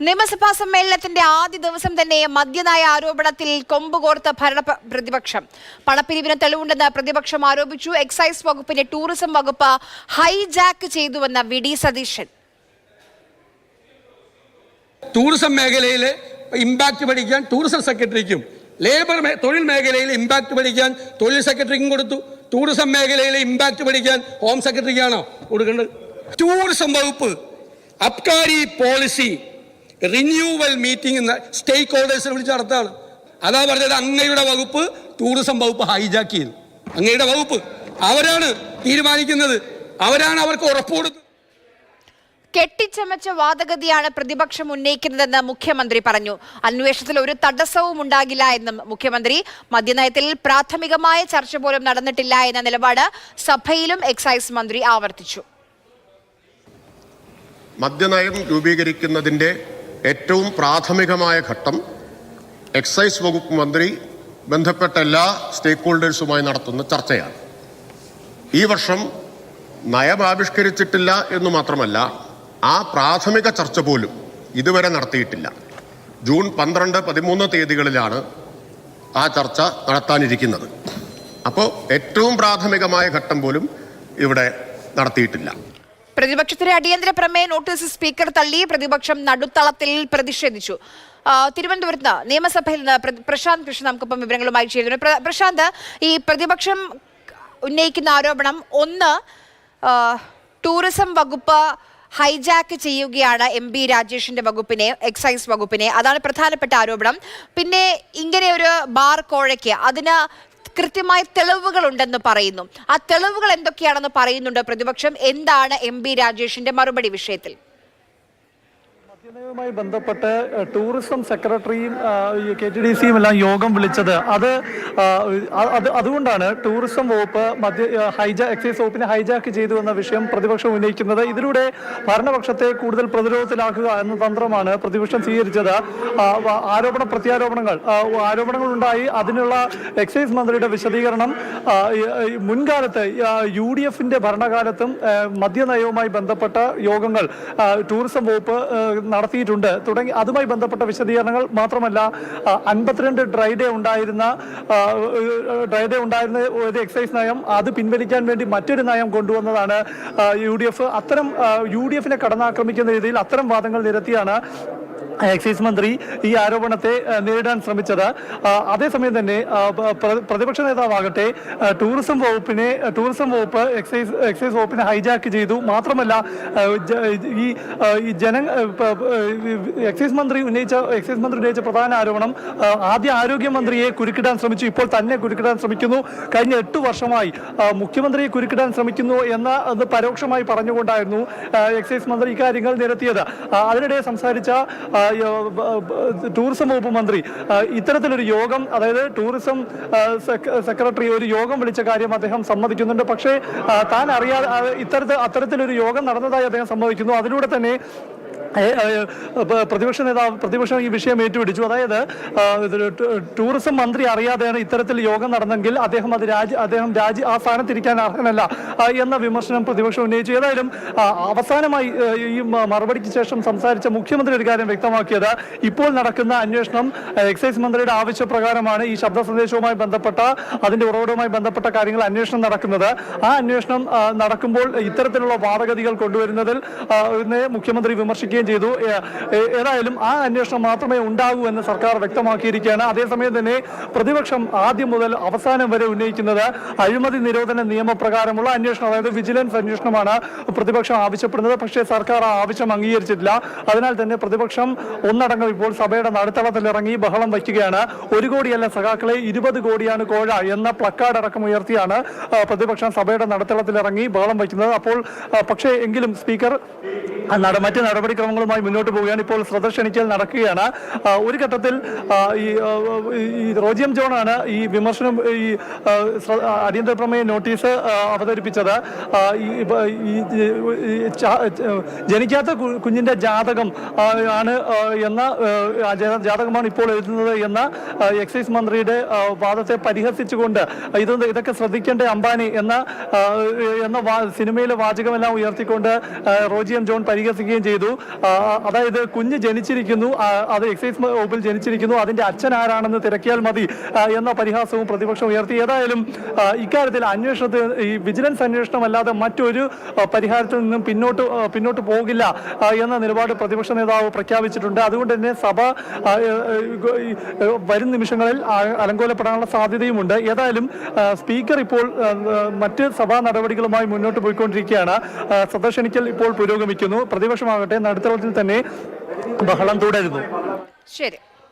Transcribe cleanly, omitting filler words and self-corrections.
നിയമസഭാ സമ്മേളനത്തിന്റെ ആദ്യ ദിവസം തന്നെ മദ്യനയ ആരോപണത്തിൽ കൊമ്പുകോർത്ത ഭരണ പ്രതിപക്ഷം. പണപ്പിരിവിന് തെളിവുണ്ടെന്ന് പ്രതിപക്ഷം ആരോപിച്ചു. എക്സൈസ് വകുപ്പിന്റെ ടൂറിസം വകുപ്പ് ഹൈജാക്ക് ചെയ്തുവെന്ന വി.ഡി. സതീശൻ. ടൂറിസം മേഖലയിലെ ഇമ്പാക്ട് പഠിക്കാൻ ടൂറിസം സെക്രട്ടറിക്കും, തൊഴിൽ മേഖലയിലെ ഇമ്പാക്ട് പഠിക്കാൻ തൊഴിൽ സെക്രട്ടറിക്കും കൊടുത്തു. ടൂറിസം മേഖലയിലെ ഇമ്പാക്ട് പഠിക്കാൻ ഹോം സെക്രട്ടറിക്കാണോ കൊടുക്കേണ്ടത്? ടൂറിസം വകുപ്പ് അബ്കാരി പോളിസി റിന്യൂവൽ മീറ്റിംഗ് സ്റ്റേക്ക് ഹോൾഡേഴ്സിനെ വിളിച്ച് നടത്താണ്. അതാ പറഞ്ഞത്, അങ്ങയുടെ വകുപ്പ് ടൂറിസം വകുപ്പ് ഹൈജാക്ക് ചെയ്തു. അങ്ങയുടെ വകുപ്പ് അവരാണ് തീരുമാനിക്കുന്നത്, അവരാണ് അവർക്ക് ഉറപ്പ് കൊടുത്തത്. കെട്ടിച്ചമച്ച വാദഗതിയാണ് പ്രതിപക്ഷം ഉന്നയിക്കുന്നതെന്ന് മുഖ്യമന്ത്രി പറഞ്ഞു. അന്വേഷണത്തിൽ ഒരു തടസ്സവും ഉണ്ടാകില്ല എന്നും മുഖ്യമന്ത്രി. മദ്യനയത്തിൽ പ്രാഥമികമായ ചർച്ച പോലും നടന്നിട്ടില്ല എന്ന നിലപാട് സഭയിലും എക്സൈസ് മന്ത്രി ആവർത്തിച്ചു. മദ്യനയം രൂപീകരിക്കുന്നതിന്റെ ഏറ്റവും പ്രാഥമികമായ ഘട്ടം എക്സൈസ് വകുപ്പ് മന്ത്രി ബന്ധപ്പെട്ട എല്ലാ സ്റ്റേക്ക് ഹോൾഡേഴ്സുമായി നടത്തുന്ന ചർച്ചയാണ്. ഈ വർഷം നയം ആവിഷ്കരിച്ചിട്ടില്ല എന്ന് മാത്രമല്ല, ആ പ്രാഥമിക ചർച്ച പോലും ഇതുവരെ നടത്തിയിട്ടില്ല. ജൂൺ 12, 13 തീയതികളിലാണ് ആ ചർച്ച നടത്താനിരിക്കുന്നത്. അപ്പോൾ ഏറ്റവും പ്രാഥമികമായ ഘട്ടം പോലും ഇവിടെ നടത്തിയിട്ടില്ല. പ്രതിപക്ഷത്തിന്റെ അടിയന്തര പ്രമേയ നോട്ടീസ് സ്പീക്കർ തള്ളി. പ്രതിപക്ഷം നടുത്തളത്തിൽ പ്രതിഷേധിച്ചു. തിരുവനന്തപുരത്ത് നിയമസഭയിൽ നിന്ന് പ്രശാന്ത് കൃഷ്ണ നമുക്കിപ്പം വിവരങ്ങളുമായി ചേരുന്നു. പ്രശാന്ത്, ഈ പ്രതിപക്ഷം ഉന്നയിക്കുന്ന ആരോപണം ഒന്ന്, ടൂറിസം വകുപ്പ് ഹൈജാക്ക് ചെയ്യുകയാണ് എം.ബി. രാജേഷിന്റെ വകുപ്പിനെ, എക്സൈസ് വകുപ്പിനെ. അതാണ് പ്രധാനപ്പെട്ട ആരോപണം. പിന്നെ ഇങ്ങനെ ഒരു ബാർ കോഴയ്ക്ക് അതിന് കൃത്യമായ തെളിവുകളുണ്ടെന്ന് പറയുന്നു. ആ തെളിവുകൾ എന്തൊക്കെയാണെന്ന് പറയുന്നുണ്ട് പ്രതിപക്ഷം. എന്താണ് എം.ബി. രാജേഷിന്റെ മറുപടി വിഷയത്തിൽ? മദ്യനയവുമായി ബന്ധപ്പെട്ട് ടൂറിസം സെക്രട്ടറിയും KTDCയും എല്ലാം യോഗം വിളിച്ചത് അതുകൊണ്ടാണ് ടൂറിസം വകുപ്പ് എക്സൈസ് വകുപ്പിനെ ഹൈജാക്ക് ചെയ്തു എന്ന വിഷയം പ്രതിപക്ഷം ഉന്നയിക്കുന്നത്. ഇതിലൂടെ ഭരണപക്ഷത്തെ കൂടുതൽ പ്രതിരോധത്തിലാക്കുക എന്ന തന്ത്രമാണ് പ്രതിപക്ഷം സ്വീകരിച്ചത്. ആരോപണ പ്രത്യാരോപണങ്ങൾ ഉണ്ടായി. അതിനുള്ള എക്സൈസ് മന്ത്രിയുടെ വിശദീകരണം മുൻകാലത്ത് UDFന്റെ ഭരണകാലത്തും മദ്യനയവുമായി ബന്ധപ്പെട്ട യോഗങ്ങൾ ടൂറിസം വകുപ്പ് നടത്തിയിട്ടുണ്ട് തുടങ്ങി അതുമായി ബന്ധപ്പെട്ട വിശദീകരണങ്ങൾ മാത്രമല്ല, 52 ഡ്രൈ ഡേ ഉണ്ടായിരുന്ന ഒരു എക്സൈസ് നയം അത് പിൻവലിക്കാൻ വേണ്ടി മറ്റൊരു നയം കൊണ്ടുവന്നതാണ് UDF. അത്തരം UDFനെ കടന്നാക്രമിക്കുന്ന രീതിയിൽ അത്തരം വാദങ്ങൾ നിരത്തിയാണ് എക്സൈസ് മന്ത്രി ഈ ആരോപണത്തെ നേരിടാൻ ശ്രമിച്ചത്. അതേസമയം തന്നെ പ്രതിപക്ഷ നേതാവാകട്ടെ ടൂറിസം വകുപ്പ് എക്സൈസ് വകുപ്പിനെ ഹൈജാക്ക് ചെയ്തു. മാത്രമല്ല, എക്സൈസ് മന്ത്രി ഉന്നയിച്ച പ്രധാന ആരോപണം ആദ്യ ആരോഗ്യമന്ത്രിയെ കുരുക്കിടാൻ ശ്രമിച്ചു, ഇപ്പോൾ തന്നെ കുരുക്കിടാൻ ശ്രമിക്കുന്നു. കഴിഞ്ഞ 8 വർഷമായി മുഖ്യമന്ത്രിയെ കുരുക്കിടാൻ ശ്രമിക്കുന്നു എന്ന് പരോക്ഷമായി പറഞ്ഞുകൊണ്ടായിരുന്നു എക്സൈസ് മന്ത്രി ഇക്കാര്യങ്ങൾ നിരത്തിയത്. അതിനിടെ സംസാരിച്ച ടൂറിസം വകുപ്പ് മന്ത്രി ഇത്തരത്തിലൊരു യോഗം, അതായത് ടൂറിസം സെക്രട്ടറി ഒരു യോഗം വിളിച്ച കാര്യം അദ്ദേഹം സമ്മതിക്കുന്നുണ്ട്. പക്ഷേ താൻ അറിയാതെ അത്തരത്തിലൊരു യോഗം നടന്നതായി അദ്ദേഹം സമ്മതിക്കുന്നു. അതിലൂടെ തന്നെ പ്രതിപക്ഷം ഈ വിഷയം ഏറ്റുപിടിച്ചു. അതായത് ടൂറിസം മന്ത്രി അറിയാതെയാണ് ഇത്തരത്തിൽ യോഗം നടന്നെങ്കിൽ അദ്ദേഹം ആ സ്ഥാനത്തിരിക്കാൻ അർഹനല്ല എന്ന വിമർശനം പ്രതിപക്ഷം ഉന്നയിച്ചു. ഏതായാലും അവസാനമായി ഈ മറുപടിക്ക് ശേഷം സംസാരിച്ച മുഖ്യമന്ത്രി ഒരു കാര്യം വ്യക്തമാക്കിയത്, ഇപ്പോൾ നടക്കുന്ന അന്വേഷണം എക്സൈസ് മന്ത്രിയുടെ ആവശ്യപ്രകാരമാണ്. ഈ ശബ്ദ സന്ദേശവുമായി ബന്ധപ്പെട്ട അതിന്റെ ഉറവിടവുമായി ബന്ധപ്പെട്ട കാര്യങ്ങൾ അന്വേഷണം നടക്കുന്നത്. ആ അന്വേഷണം നടക്കുമ്പോൾ ഇത്തരത്തിലുള്ള വാദഗതികൾ കൊണ്ടുവരുന്നതിൽ മുഖ്യമന്ത്രി വിമർശിക്കുകയും ചെയ്തു. ഏതായാലും ആ അന്വേഷണം മാത്രമേ ഉണ്ടാകൂ എന്ന് സർക്കാർ വ്യക്തമാക്കിയിരിക്കുകയാണ്. അതേസമയം തന്നെ പ്രതിപക്ഷം ആദ്യം മുതൽ അവസാനം വരെ ഉന്നയിക്കുന്നത് അഴിമതി നിരോധന നിയമപ്രകാരമുള്ള അന്വേഷണം, അതായത് വിജിലൻസ് അന്വേഷണമാണ് പ്രതിപക്ഷം ആവശ്യപ്പെടുന്നത്. പക്ഷേ സർക്കാർ ആ ആവശ്യം അംഗീകരിച്ചിട്ടില്ല. അതിനാൽ തന്നെ പ്രതിപക്ഷം ഒന്നടങ്കം ഇപ്പോൾ സഭയുടെ നടുത്തളത്തിലിറങ്ങി ബഹളം വയ്ക്കുകയാണ്. 1 കോടിയല്ല സഖാക്കളെ, 20 കോടിയാണ് കോഴ എന്ന പ്ലക്കാർഡ് അടക്കം ഉയർത്തിയാണ് പ്രതിപക്ഷം സഭയുടെ നടുത്തളത്തിലിറങ്ങി ബഹളം വയ്ക്കുന്നത്. അപ്പോൾ പക്ഷേ എങ്കിലും സ്പീക്കർ മറ്റ് നടപടിക്രമങ്ങളുമായി മുന്നോട്ട് പോവുകയാണ്. ഇപ്പോൾ ശ്രദ്ധ ക്ഷണിക്കൽ നടക്കുകയാണ്. ഒരു ഘട്ടത്തിൽ ഈ റോജിയം ജോണാണ് ഈ വിമർശനം, ഈ അടിയന്തര പ്രമേയ നോട്ടീസ് അവതരിപ്പിച്ചത്. ജനിക്കാത്ത കുഞ്ഞിന്റെ ജാതകം ആണ് ജാതകമാണ് ഇപ്പോൾ എഴുതുന്നത് എന്ന എക്സൈസ് മന്ത്രിയുടെ വാദത്തെ പരിഹസിച്ചുകൊണ്ട് ഇതൊക്കെ ശ്രദ്ധിക്കേണ്ട അംബാനി എന്ന സിനിമയിലെ വാചകമെല്ലാം ഉയർത്തിക്കൊണ്ട് റോജിയം ജോൺ പരിഹസിക്കുകയും ചെയ്തു. അതായത് കുഞ്ഞ് ജനിച്ചിരിക്കുന്നു, അത് എക്സൈസ് വകുപ്പിൽ ജനിച്ചിരിക്കുന്നു, അതിന്റെ അച്ഛൻ ആരാണെന്ന് തിരക്കിയാൽ മതി എന്ന പരിഹാസവും പ്രതിപക്ഷം ഉയർത്തി. ഏതായാലും ഇക്കാര്യത്തിൽ ഈ വിജിലൻസ് അന്വേഷണം അല്ലാതെ മറ്റൊരു പരിഹാരത്തിൽ നിന്നും പിന്നോട്ട് പോകില്ല എന്ന നിലപാട് പ്രതിപക്ഷ നേതാവ് പ്രഖ്യാപിച്ചിട്ടുണ്ട്. അതുകൊണ്ട് തന്നെ സഭ വരും നിമിഷങ്ങളിൽ അലങ്കോലപ്പെടാനുള്ള സാധ്യതയുമുണ്ട്. ഏതായാലും സ്പീക്കർ ഇപ്പോൾ മറ്റ് സഭാ നടപടികളുമായി മുന്നോട്ട് പോയിക്കൊണ്ടിരിക്കുകയാണ്. സദസ്യനിക്കൽ ഇപ്പോൾ പുരോഗമിക്കുന്നു. പ്രതിപക്ഷമാകട്ടെ നടുത്തളത്തിൽ തന്നെ ബഹളം തുടരുന്നു. ശരി.